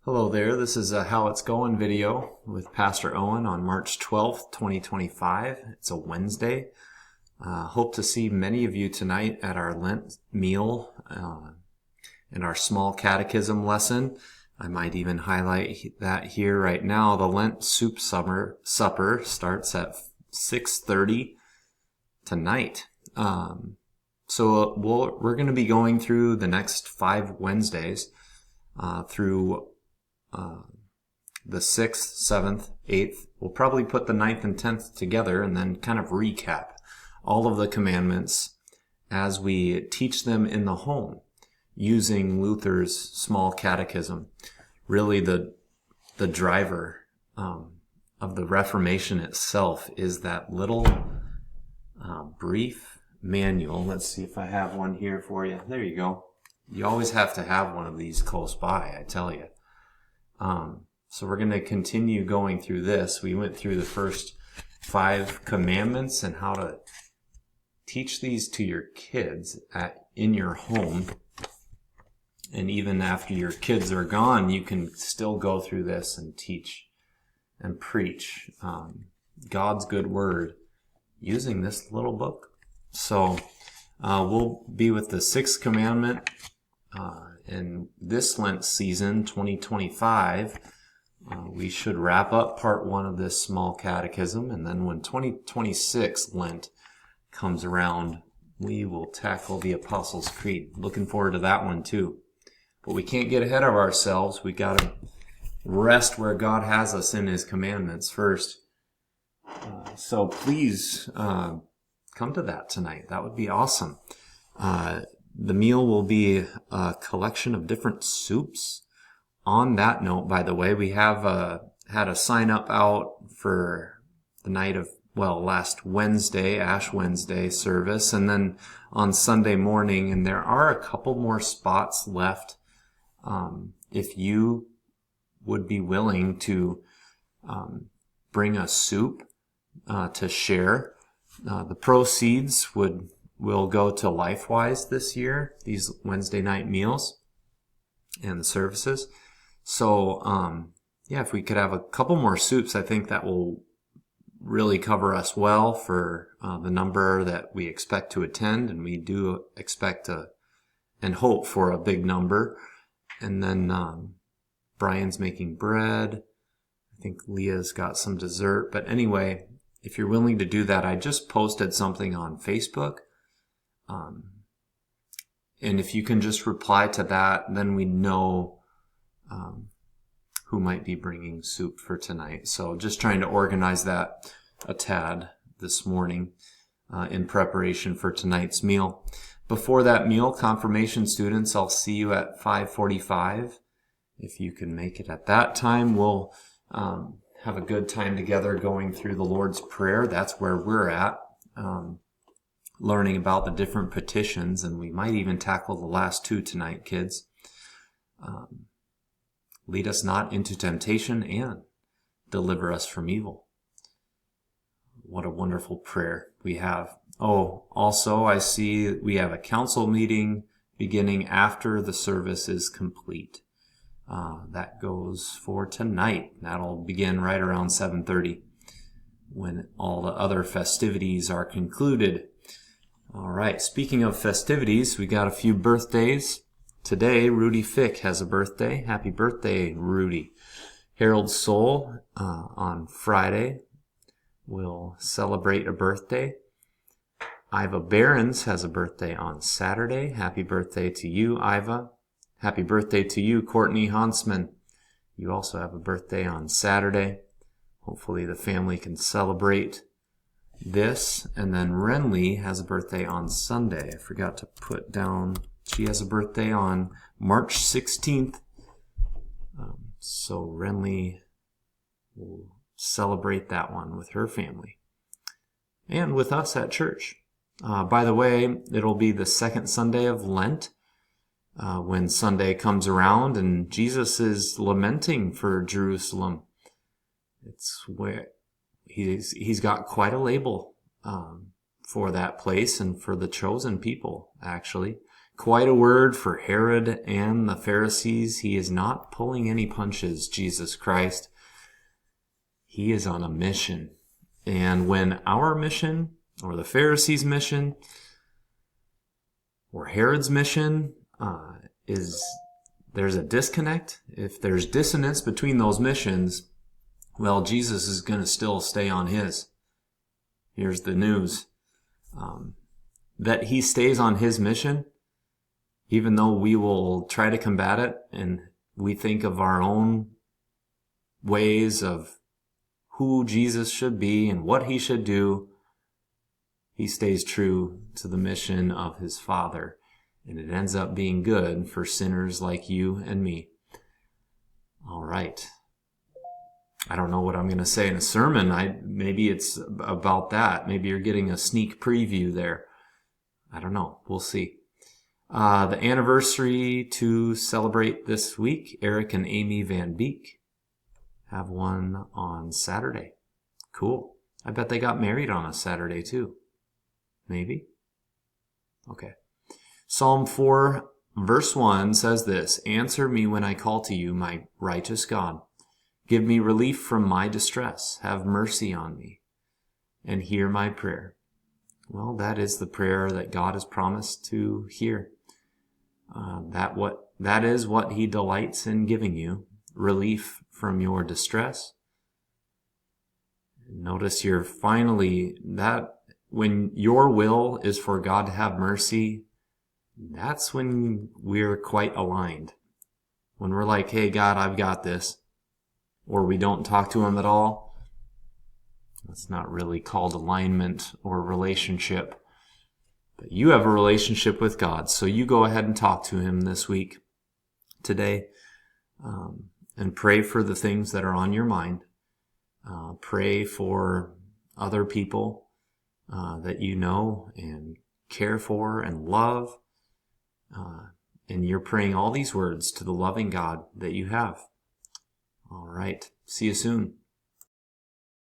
Hello there, this is a How It's Going video with Pastor Owen on March 12th, 2025. It's a Wednesday. Hope to see many of you tonight at our Lent meal and our small catechism lesson. I might even highlight that here right now. The Lent soup supper starts at 6:30 tonight. So we're going to be going through the next 5 Wednesdays through the 6th, 7th, 8th. We'll probably put the 9th and 10th together and then kind of recap all of the commandments as we teach them in the home using Luther's small catechism. Really the driver of the Reformation itself is that little brief manual. Let's see if I have one here for you. There you go. You always have to have one of these close by, I tell you. So we're going to continue going through this. We went through the first 5 commandments and how to teach these to your kids in your home. And even after your kids are gone, you can still go through this and teach and preach God's good word using this little book. So we'll be with the 6th commandment in this Lent season, 2025. We should wrap up part 1 of this small catechism, and then when 2026 Lent comes around, we will tackle the Apostles' Creed. Looking forward to that one too. But we can't get ahead of ourselves. We got to rest where God has us in His commandments first. So please come to that tonight. That would be awesome. The meal will be a collection of different soups. On that note, by the way, we have had a sign up out for the night of, last Wednesday, Ash Wednesday service, and then on Sunday morning, and there are a couple more spots left. If you would be willing to bring a soup to share, the proceeds will go to LifeWise this year, these Wednesday night meals and the services. So, if we could have a couple more soups, I think that will really cover us well for the number that we expect to attend, and we do expect and hope for a big number. And then Brian's making bread. I think Leah's got some dessert. But anyway, if you're willing to do that, I just posted something on Facebook. And if you can just reply to that, then we know who might be bringing soup for tonight. So just trying to organize that a tad this morning in preparation for tonight's meal. Before that meal, confirmation students, I'll see you at 5:45. If you can make it at that time, we'll have a good time together going through the Lord's Prayer. That's where we're at, learning about the different petitions, and we might even tackle the last 2 tonight, kids. Lead us not into temptation and deliver us from evil. What a wonderful prayer we have. Oh, also I see we have a council meeting beginning after the service is complete. That goes for tonight. That'll begin right around 7:30 when all the other festivities are concluded. All right, speaking of festivities, we got a few birthdays. Today, Rudy Fick has a birthday. Happy birthday, Rudy. Harold Soul on Friday will celebrate a birthday. Iva Behrens has a birthday on Saturday. Happy birthday to you, Iva. Happy birthday to you, Courtney Hansman. You also have a birthday on Saturday. Hopefully the family can celebrate this. And then Renly has a birthday on Sunday. I forgot to put down, she has a birthday on March 16th. So Renly will celebrate that one with her family and with us at church. By the way, it'll be the 2nd Sunday of Lent when Sunday comes around, and Jesus is lamenting for Jerusalem. It's where he's got quite a label for that place and for the chosen people, actually. Quite a word for Herod and the Pharisees. He is not pulling any punches, Jesus Christ. He is on a mission. And when our mission, or the Pharisees' mission, or Herod's mission, there's a disconnect, if there's dissonance between those missions, well, Jesus is going to still stay on his. Here's the news. That he stays on his mission, even though we will try to combat it, and we think of our own ways of who Jesus should be and what he should do, he stays true to the mission of his Father. And it ends up being good for sinners like you and me. All right. I don't know what I'm going to say in a sermon. Maybe it's about that. Maybe you're getting a sneak preview there. I don't know. We'll see. The anniversary to celebrate this week, Eric and Amy Van Beek have one on Saturday. Cool. I bet they got married on a Saturday too. Maybe? Okay. Psalm 4, verse 1 says this, "Answer me when I call to you, my righteous God. Give me relief from my distress. Have mercy on me and hear my prayer." Well, that is the prayer that God has promised to hear. That is what he delights in giving you, relief from your distress. Notice you're finally, that when your will is for God to have mercy, that's when we're quite aligned. When we're like, hey, God, I've got this, or we don't talk to him at all, that's not really called alignment or relationship. But you have a relationship with God, so you go ahead and talk to him this week, today, and pray for the things that are on your mind. Pray for other people that you know and care for and love. And you're praying all these words to the loving God that you have. All right. See you soon.